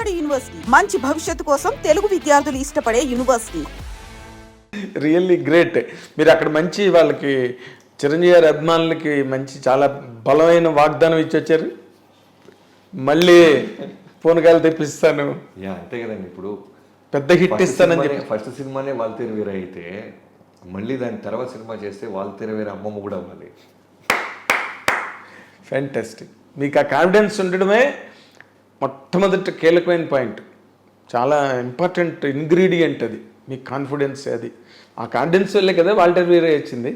నాడు యూనివర్సిటీ మంచి భవిష్యత్తు కోసం తెలుగు విద్యార్థులు ఇష్టపడే యూనివర్సిటీ. Really great. మీరు అక్కడ మంచి వాళ్ళకి చిరంజీవి గారి అభిమానులకి మంచి చాలా బలమైన వాగ్దానం ఇచ్చి వచ్చారు. మళ్ళీ ఫోన్ కాల్ తెప్పిస్తాను, అంతే కదండి. ఇప్పుడు పెద్ద హిట్ ఇస్తానని చెప్పి ఫస్ట్ సినిమానే వాల్తేరు వీర అయితే మళ్ళీ దాని తర్వాత సినిమా చేస్తే వాల్తేరు వీర అమ్మమ్మ కూడా అవ్వాలి. ఫ్యాంటాస్టిక్. మీకు ఆ కాన్ఫిడెన్స్ ఉండడమే మొట్టమొదటి కీలకమైన పాయింట్, చాలా ఇంపార్టెంట్ ఇంగ్రీడియంట్ అది. మీకు కాన్ఫిడెన్స్, అది ఆ కాన్ఫిడెన్స్ వల్లే కదా వాల్టర్ వీరే వచ్చింది.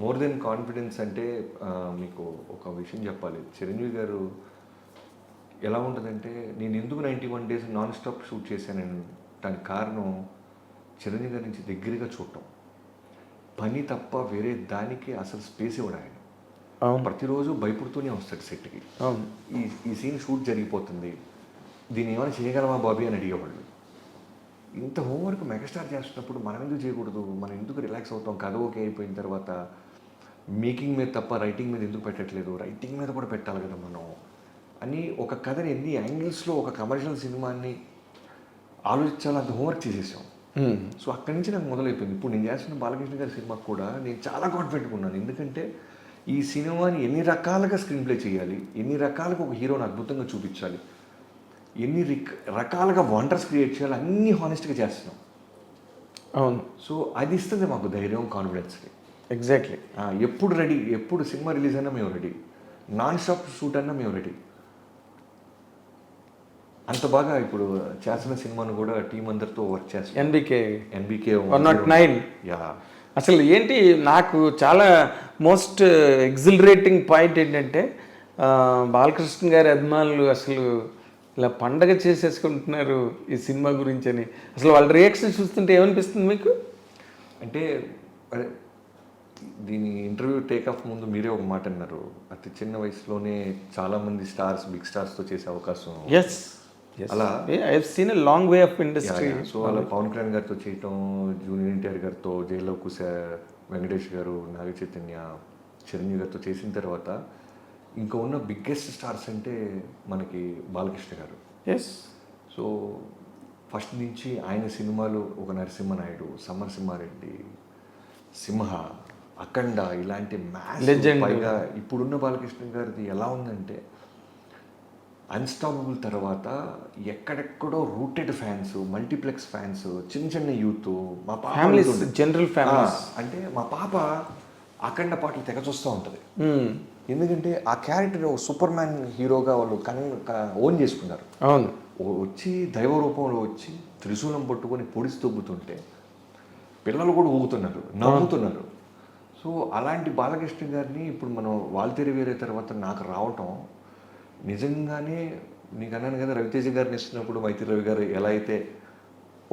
మోర్ దెన్ కాన్ఫిడెన్స్ అంటే మీకు ఒక విషయం చెప్పాలి. చిరంజీవి గారు ఎలా ఉంటుందంటే, నేను ఎందుకు 91 days నాన్ స్టాప్ షూట్ చేశాను దానికి కారణం చిరంజీవి గారి నుంచి దగ్గరగా చూడటం. పని తప్ప వేరే దానికి అసలు స్పేస్ ఇవ్వడం ఆయన. ప్రతిరోజు భయపడుతూనే వస్తాడు సెట్కి. ఈ సీన్ షూట్ జరిగిపోతుంది, దీన్ని ఏమైనా చేయగలమా బాబీ అని అడిగేవాళ్ళు. ఇంత హోంవర్క్ మెగాస్టార్ చేస్తున్నప్పుడు మనం ఎందుకు చేయకూడదు, మనం ఎందుకు రిలాక్స్ అవుతాం, కథ ఓకే అయిపోయిన తర్వాత మేకింగ్ మీద తప్ప రైటింగ్ మీద ఎందుకు పెట్టట్లేదు, రైటింగ్ మీద కూడా పెట్టాలి కదా మనం అని ఒక కథని ఎన్ని యాంగిల్స్లో ఒక కమర్షియల్ సినిమాని ఆలోచించాలో అంత హోంవర్క్ చేసేసాం. సో అక్కడి నుంచి నాకు మొదలైపోయింది. ఇప్పుడు నేను చేస్తున్న బాలకృష్ణ గారి సినిమాకు కూడా నేను చాలా కాన్ఫిడెంట్గా ఉన్నాను. ఎందుకంటే ఈ సినిమాని ఎన్ని రకాలుగా స్క్రీన్ ప్లే చేయాలి, ఎన్ని రకాలుగా ఒక హీరోని అద్భుతంగా చూపించాలి, ఎన్ని రకాలుగా వండర్స్ క్రియేట్ చేయాలి, అన్నీ హానెస్ట్గా చేస్తున్నాం. అవును. సో అది ఇస్తుంది మాకు ధైర్యం, కాన్ఫిడెన్స్కి. ఎగ్జాక్ట్లీ. ఎప్పుడు రెడీ, ఎప్పుడు సినిమా రిలీజ్ అయినా మేము రెడీ, నాన్ స్టాప్ షూట్ అన్నా మేము రెడీ. అంత బాగా ఇప్పుడు చేసిన సినిమాను కూడా టీం అందరితో వర్క్ చేస్తాం. ఎన్బికే 109. యా, అసలు ఏంటి నాకు చాలా మోస్ట్ ఎగ్జిలరేటింగ్ పాయింట్ ఏంటంటే, బాలకృష్ణ గారి అభిమానులు అసలు ఇలా పండగ చేసేసుకుంటున్నారు ఈ సినిమా గురించి అని. అసలు వాళ్ళ రియాక్షన్ చూస్తుంటే ఏమనిపిస్తుంది మీకు? అంటే దీని ఇంటర్వ్యూ టేక్ ఆఫ్ ముందు మీరే ఒక మాట అన్నారు, అతి చిన్న వయసులోనే చాలామంది స్టార్స్, బిగ్ స్టార్స్తో చేసే అవకాశం. ఎస్, అలా I have seen a long way of industry. So అలా పవన్ కళ్యాణ్ గారితో చేయటం, జూనియర్ ఎన్టీఆర్ గారితో, జైల్లో కుశ, వెంకటేష్ గారు, నాగ చైతన్య, చిరంజీవి గారితో చేసిన తర్వాత ఇంకా ఉన్న బిగ్గెస్ట్ స్టార్స్ అంటే మనకి బాలకృష్ణ గారు. ఎస్. సో ఫస్ట్ నుంచి ఆయన సినిమాలు ఒక నరసింహనాయుడు, సమరసింహారెడ్డి, సింహ, అఖండ ఇలాంటి మ్యాచ్. పైగా ఇప్పుడున్న బాలకృష్ణ గారిది ఎలా ఉందంటే అన్స్టాపబుల్ తర్వాత ఎక్కడెక్కడో రూటెడ్ ఫ్యాన్స్, మల్టీప్లెక్స్ ఫ్యాన్స్, చిన్న చిన్న యూత్, మా పాప జనరల్ ఫ్యామిలీస్. అంటే మా పాప అఖండ పాటలు తెగ చూస్తూ ఉంటుంది. ఎందుకంటే ఆ క్యారెక్టర్ సూపర్ మ్యాన్ హీరోగా వాళ్ళు ఓన్ చేసుకున్నారు. అవును. వచ్చి దైవ రూపంలో వచ్చి త్రిశూలం పట్టుకొని పొడిసి తొబ్బుతుంటే పిల్లలు కూడా ఊగుతున్నారు, నవ్వుతున్నారు. సో అలాంటి బాలకృష్ణ గారిని ఇప్పుడు మనం వాల్తేరు వీరే తర్వాత నాకు రావటం నిజంగానే, నీకు అన్నాను కదా రవితేజ గారిని ఇస్తున్నప్పుడు మైత్రి రవి గారు ఎలా అయితే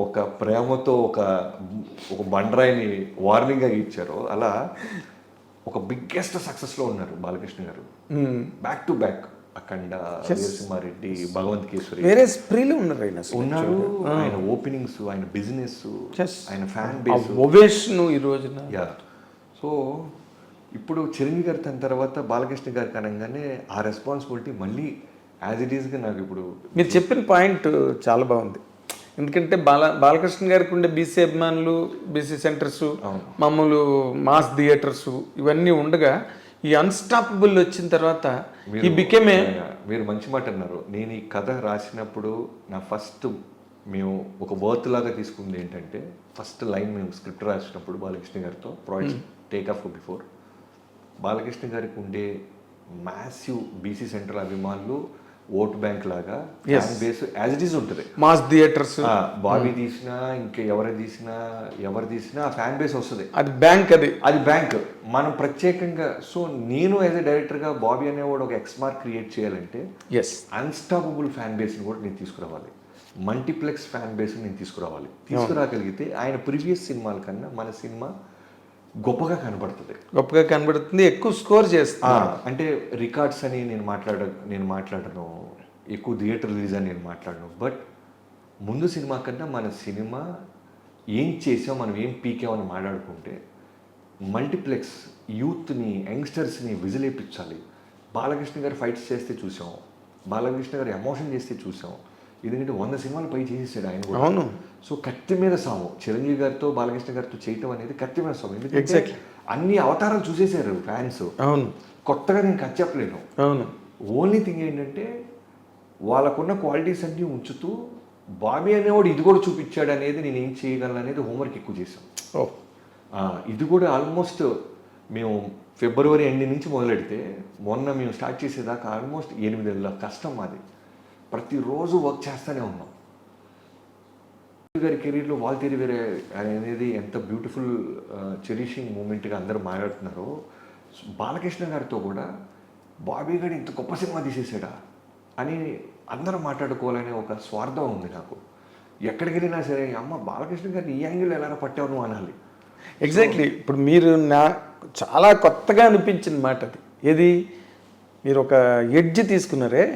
ఒక ప్రేమతో ఒక బండరాయిని వార్నింగ్గా ఇచ్చారో, అలా ఒక బిగ్గెస్ట్ సక్సెస్లో ఉన్నారు బాలకృష్ణ గారు. బ్యాక్ టు బ్యాక్ అఖండ, వీరసింహారెడ్డి, భగవంత్ కేసరి, వేరే స్ప్రీలు ఉన్నారు ఆయన ఓపెనింగ్స్, ఆయన బిజినెస్, ఆయన ఫ్యాన్ బేస్, ఓవేషన్ ఈ రోజున. యా. సో ఇప్పుడు చిరంజీవి గారు తన తర్వాత బాలకృష్ణ గారికి అనగానే ఆ రెస్పాన్సిబిలిటీ మళ్ళీ యాజ్ ఇట్ ఈస్గా నాకు ఇప్పుడు మీరు చెప్పిన పాయింట్ చాలా బాగుంది. ఎందుకంటే బాలకృష్ణ గారికి ఉండే బీసీ అభిమానులు, బీసీ సెంటర్స్, మామూలు మాస్ థియేటర్స్ ఇవన్నీ ఉండగా ఈ అన్స్టాపబుల్ వచ్చిన తర్వాత ఈ బికేమే. మీరు మంచి మాట అన్నారు. నేను ఈ కథ రాసినప్పుడు నా ఫస్ట్ మేము ఒక వర్త్ లాగా తీసుకుంది ఏంటంటే, ఫస్ట్ లైన్ మేము స్క్రిప్ట్ రాసినప్పుడు బాలకృష్ణ గారితో project take off before, Balakrishna గారికి ఉండే మ్యాసివ్ బీసీ సెంట్రల్ అభిమానులు ఓట్ బ్యాంక్ లాగా fan base as it is ఉంటుంది. మాస్ థియేటర్స్, బాబీ తీసినా ఇంకా ఎవరు తీసినా ఆ ఫ్యాన్ బేస్ వస్తుంది. అది బ్యాంక్, అది బ్యాంక్. మనం ప్రత్యేకంగా, సో నేను యాజ్ ఎ డైరెక్టర్గా బాబీ అనేవాడు ఒక ఎక్స్మార్క్ క్రియేట్ చేయాలంటే అన్స్టాపబుల్ ఫ్యాన్ బేస్ని కూడా నేను తీసుకురావాలి, మల్టీప్లెక్స్ ఫ్యాన్ బేస్ని నేను తీసుకురాగలిగితే ఆయన ప్రీవియస్ సినిమాల కన్నా మన సినిమా గొప్పగా కనబడుతుంది, ఎక్కువ స్కోర్ చేస్తాను. అంటే రికార్డ్స్ అని నేను మాట్లాడను, ఎక్కువ థియేటర్ రిలీజ్ అని నేను మాట్లాడను. బట్ ముందు సినిమా కన్నా మన సినిమా ఏం చేసాం, మనం ఏం పీకామని మాట్లాడుకుంటే మల్టీప్లెక్స్ యూత్ని, యంగ్స్టర్స్ని విజిలేపించాలి. బాలకృష్ణ గారు ఫైట్స్ చేస్తే చూసాం, బాలకృష్ణ గారు ఎమోషన్ చేస్తే చూసాం, ఎందుకంటే 100 సినిమాలు పై చేసేసాడు ఆయన కూడా. అవును. సో కత్తి మీద సాము చిరంజీవి గారితో బాలకృష్ణ గారితో చేయటం అనేది కత్తి మీద సాము. ఎందుకంటే Exactly. అన్ని అవతారాలు చూసేశారు ఫ్యాన్స్. అవును. కొత్తగా నేను కథ చెప్పలేను. అవును. ఓన్లీ థింగ్ ఏంటంటే వాళ్ళకున్న క్వాలిటీస్ అన్నీ ఉంచుతూ బాబీ అనేవాడు ఇది కూడా చూపించాడు అనేది నేను ఏం చేయగలను అనేది హోంవర్క్ ఎక్కువ చేశాం. ఓ ఇది కూడా ఆల్మోస్ట్ మేము ఫిబ్రవరి ఎండింగ్ నుంచి మొదలెడితే మొన్న మేము స్టార్ట్ చేసేదాకా ఆల్మోస్ట్ 8 నెలల కష్టం మాది. ప్రతిరోజు వర్క్ చేస్తూనే ఉన్నాం. గారి కెరీర్లో వాళ్ళు తీరి వేరే అనేది ఎంత బ్యూటిఫుల్ చెరిషింగ్ మూమెంట్గా అందరూ మాట్లాడుతున్నారో, బాలకృష్ణ గారితో కూడా బాబీ గారు ఇంత గొప్ప సినిమా తీసేసాడా అని అందరూ మాట్లాడుకోవాలనే ఒక స్వార్థం ఉంది నాకు. ఎక్కడికి వెళ్ళినా సరే అమ్మ బాలకృష్ణ గారిని ఈ యాంగిల్ ఎలా పట్టావు నువ్వు అనాలి. ఎగ్జాక్ట్లీ. ఇప్పుడు మీరు చాలా కొత్తగా అనిపించిన మాట అది. ఏది మీరు ఒక ఎడ్జ్ తీసుకున్నారే,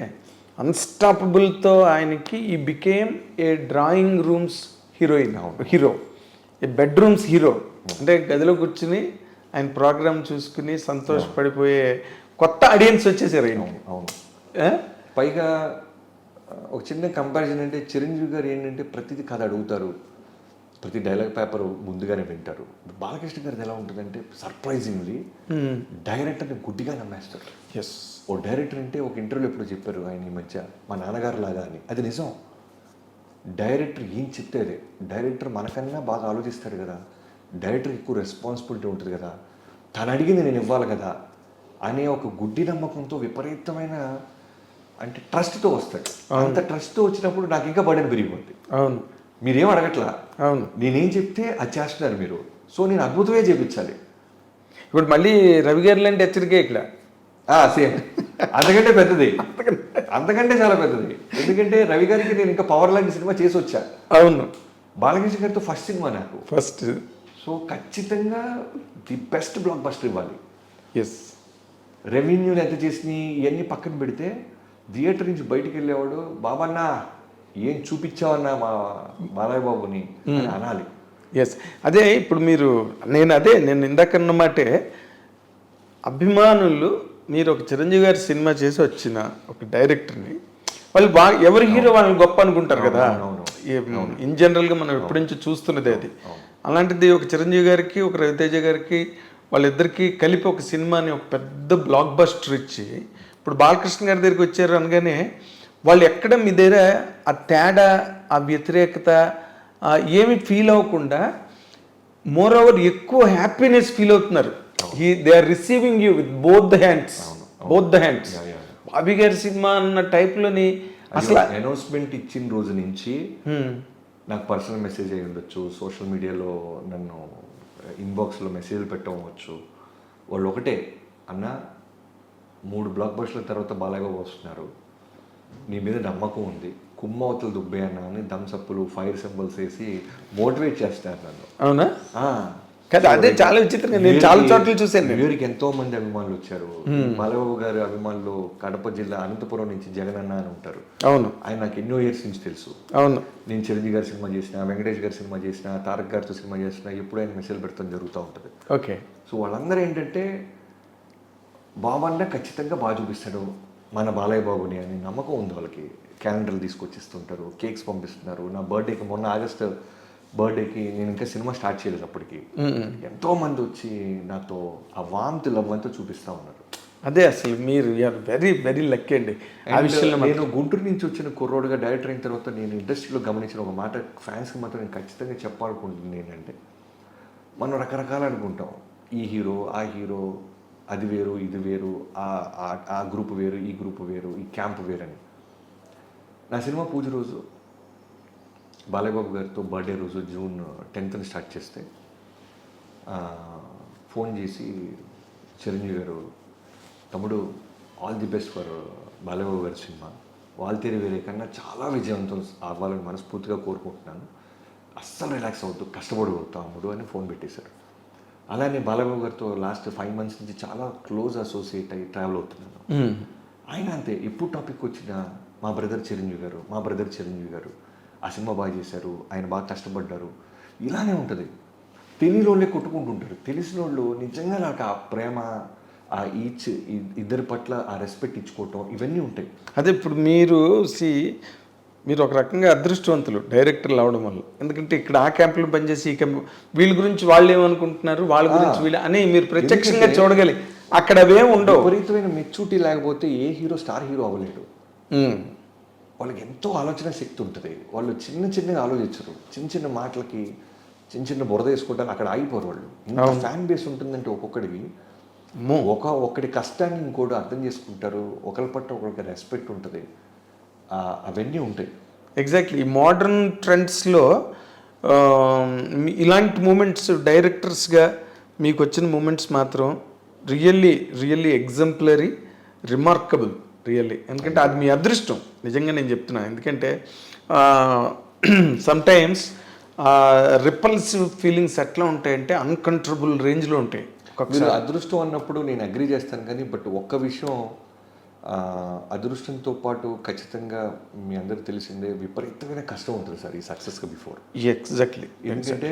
అన్స్టాపబుల్తో ఆయనకి he became a drawing rooms hero, A bedrooms hero. అంటే గదిలో కూర్చుని ఆయన ప్రోగ్రామ్ చూసుకుని సంతోషపడిపోయే కొత్త ఆడియన్స్ వచ్చేసారు ఆయన. అవును. పైగా ఒక చిన్న కంపారిజన్ అంటే చిరంజీవి గారు ఏంటంటే ప్రతిదీ కథ అడుగుతారు, ప్రతి డైలాగ్ పేపర్ ముందుగానే వింటారు. బాలకృష్ణ గారిది ఎలా ఉంటుందంటే సర్ప్రైజింగ్లీ డైరెక్టర్ని గుడ్డిగా నమ్మేస్తారు. ఎస్. ఓ డైరెక్టర్ అంటే ఒక ఇంటర్వ్యూలో ఎప్పుడు చెప్పారు ఆయన ఈ మధ్య, మా నాన్నగారు లాగా అని. అది నిజం. డైరెక్టర్ ఏం చెప్తే అదే. డైరెక్టర్ మనకన్నా బాగా ఆలోచిస్తాడు కదా, డైరెక్టర్ ఎక్కువ రెస్పాన్సిబిలిటీ ఉంటుంది కదా, తను అడిగింది నేను ఇవ్వాలి కదా అనే ఒక గుడ్డి నమ్మకంతో విపరీతమైన అంటే ట్రస్ట్తో వస్తాడు. అంత ట్రస్ట్తో వచ్చినప్పుడు నాకు ఇంకా బర్డెన్ పెరిగిపోద్ది. అవును. మీరేం అడగట్లా, అవును, నేనేం చెప్తే అది చేస్తున్నారు మీరు, సో నేను అద్భుతమే చేయించాలి. ఇప్పుడు మళ్ళీ రవి గారి లాంటి హెచ్చరికే ఇక్కడ సేమ్ అంతకంటే పెద్దది, అంతకంటే చాలా పెద్దది. ఎందుకంటే రవి గారికి నేను ఇంకా పవర్ లాంటి సినిమా చేసి వచ్చా. అవును. బాలకృష్ణ గారితో ఫస్ట్ సినిమా నాకు. ఫస్ట్. సో ఖచ్చితంగా ది బెస్ట్ బ్లాక్ బస్టర్ ఇవ్వాలి. ఎస్. రెవెన్యూలు ఎంత చేసినాయి ఇవన్నీ పక్కన పెడితే థియేటర్ నుంచి బయటికి వెళ్ళేవాడు బాబన్నా ఏం చూపించావన్నా మా బాలయ్య బాబుని అని అనాలి. ఎస్. అదే ఇప్పుడు నేను ఇందాకన్న మాటే, అభిమానులు మీరు ఒక చిరంజీవి గారి సినిమా చేసి వచ్చిన ఒక డైరెక్టర్ని వాళ్ళు బాగా ఎవరి హీరో వాళ్ళని గొప్ప అనుకుంటారు కదా. ఇన్ జనరల్గా మనం ఎప్పటి నుంచి చూస్తున్నది అది. అలాంటిది ఒక చిరంజీవి గారికి ఒక రవితేజ గారికి వాళ్ళిద్దరికి కలిపి ఒక సినిమాని ఒక పెద్ద బ్లాక్ బస్టర్ ఇచ్చి ఇప్పుడు బాలకృష్ణ గారి దగ్గరికి వచ్చారు అనగానే వాళ్ళు ఎక్కడ మీ దగ్గర ఆ తేడా, ఆ వ్యతిరేకత ఏమి ఫీల్ అవ్వకుండా మోర్ ఓవర్ ఎక్కువ హ్యాపీనెస్ ఫీల్ అవుతున్నారు. They are receiving you with both the hands. Bobby గారి సినిమా అన్న టైప్లోని అసలు అనౌన్స్మెంట్ ఇచ్చిన రోజు నుంచి నాకు పర్సనల్ మెసేజ్ అయ్యి ఉండొచ్చు, సోషల్ మీడియాలో నన్ను ఇన్బాక్స్లో మెసేజ్లు పెట్టవచ్చు. వాళ్ళు ఒకటే అన్న 3 బ్లాక్ బస్టర్ల తర్వాత బాలయ్య బాబు వస్తున్నారు, నీ మీద నమ్మకం ఉంది, కుమ్మవతలు దుబ్బే అన్న అని థమ్స్అప్లు ఫైర్ సింబల్స్ వేసి మోటివేట్ చేస్తారు నన్ను. అవునా? కదా, అదే చాలా విచిత్రంగా నేను చాలా చోట్ల చూశాను. వీరికి ఎంతో మంది అభిమానులు వచ్చారు. బాలబాబు గారి అభిమానులు కడప జిల్లా అనంతపురం నుంచి జగనన్న అని ఉంటారు. అవును. ఆయన నాకు ఎన్నో ఇయర్స్ నుంచి తెలుసు. అవును. నేను చిరంజీవి గారి సినిమా చేసిన, వెంకటేష్ గారి సినిమా చేసిన, తారక్ గారితో సినిమా చేసిన, ఎప్పుడు ఆయన మెసేజ్ పెడతాం జరుగుతూ ఉంటుంది. ఓకే. సో వాళ్ళందరూ ఏంటంటే బాబన్న ఖచ్చితంగా బాగా చూపిస్తాడు మన బాలయ్య బాబుని అని నమ్మకం ఉంది వాళ్ళకి. క్యాలెండర్లు తీసుకొచ్చిస్తుంటారు, కేక్స్ పంపిస్తున్నారు. నా బర్త్డేకి మొన్న ఆగస్ట్ బర్త్డేకి నేను ఇంకా సినిమా స్టార్ట్ చేయలేదు అప్పటికి, ఎంతో మంది వచ్చి నాతో ఆ వామ్త్ లవ్ అంతా చూపిస్తూ ఉన్నారు. అదే అసలు మీరు వెరీ వెరీ లక్కీ అండి ఆ విషయంలో. నేను గుంటూరు నుంచి వచ్చిన కుర్రోడుగా డైరెక్టర్ అయిన తర్వాత నేను ఇండస్ట్రీలో గమనించిన ఒక మాట ఫ్యాన్స్కి మాత్రం నేను ఖచ్చితంగా చెప్పాలనుకుంటుంది ఏంటంటే, మనం రకరకాలు అనుకుంటాం, ఈ హీరో ఆ హీరో, అది వేరు ఇది వేరు, ఆ గ్రూప్ వేరు ఈ గ్రూప్ వేరు, ఈ క్యాంప్ వేరు అని. నా సినిమా పూజ రోజు బాలయ్యబాబు గారితో బర్త్డే రోజు జూన్ 10th స్టార్ట్ చేస్తే ఫోన్ చేసి చిరంజీవి గారు, తమ్ముడు all the best for Balayyababu garu cinema, Waltair వేరే కన్నా చాలా విజయవంతం అవ్వాలని మనస్ఫూర్తిగా కోరుకుంటున్నాను, అస్సలు రిలాక్స్ అవుతూ కష్టపడిపోతాం తమ్ముడు అని ఫోన్ పెట్టేశారు. అలానే బాలయ్యబాబు గారితో లాస్ట్ 5 months నుంచి చాలా క్లోజ్ అసోసియేట్ అయ్యి ట్రావెల్ అవుతున్నాను. ఆయన అంతే, ఎప్పుడు టాపిక్ వచ్చినా మా బ్రదర్ చిరంజీవి గారు ఆ సినిమా బాగా చేశారు, ఆయన బాగా కష్టపడ్డారు, ఇలానే ఉంటుంది. తెలియని వాళ్ళే కొట్టుకుంటుంటారు, తెలిసిన వాళ్ళు నిజంగా నాకు ఆ ప్రేమ, ఆ ఇద్దరి పట్ల ఆ రెస్పెక్ట్ ఇచ్చుకోవటం, ఇవన్నీ ఉంటాయి. అదే ఇప్పుడు మీరు మీరు ఒక రకంగా అదృష్టవంతులు డైరెక్టర్లు అవడం వల్ల. ఎందుకంటే ఇక్కడ ఆ క్యాంపులో పనిచేసి ఈ క్యాంపు వీళ్ళ గురించి వాళ్ళు ఏమనుకుంటున్నారు, వాళ్ళ గురించి వీళ్ళు అని మీరు ప్రత్యక్షంగా చూడగలి. అక్కడ అవేం ఉండవు. విపరీతమైన మెచ్యూరిటీ లేకపోతే ఏ హీరో స్టార్ హీరో అవ్వలేడు. ఉమ్. వాళ్ళకి ఎంతో ఆలోచన శక్తి ఉంటుంది. వాళ్ళు చిన్నగా ఆలోచించరు. చిన్న మాటలకి చిన్న బురద వేసుకోవడానికి అక్కడ ఆగిపోరు వాళ్ళు. ఇంత ఫ్యాన్ బేస్ ఉంటుందంటే ఒక్కొక్కడికి ఒక్కడి కష్టాన్ని ఇంకోటి అర్థం చేసుకుంటారు. ఒకరి పట్ల ఒకరికి రెస్పెక్ట్ ఉంటుంది. అవన్నీ ఉంటాయి. ఎగ్జాక్ట్లీ. ఈ మోడర్న్ ట్రెండ్స్లో ఇలాంటి మూమెంట్స్ డైరెక్టర్స్గా మీకు వచ్చిన మూమెంట్స్ మాత్రం రియల్లీ ఎగ్జంప్లరీ, రిమార్కబుల్ రియల్లీ. ఎందుకంటే అది మీ అదృష్టం నిజంగా నేను చెప్తున్నా. ఎందుకంటే సమ్టైమ్స్ రిపల్సివ్ ఫీలింగ్స్ ఎట్లా ఉంటాయంటే అన్కంట్రోలబుల్ రేంజ్లో ఉంటాయి. మీరు అదృష్టం అన్నప్పుడు నేను అగ్రీ చేస్తాను, కానీ బట్ ఒక్క విషయం, అదృష్టంతో పాటు ఖచ్చితంగా మీ అందరికి తెలిసిందే విపరీతమైన కష్టం ఉంటుంది సార్ ఈ సక్సెస్కి బిఫోర్. ఎగ్జాక్ట్లీ. ఎందుకంటే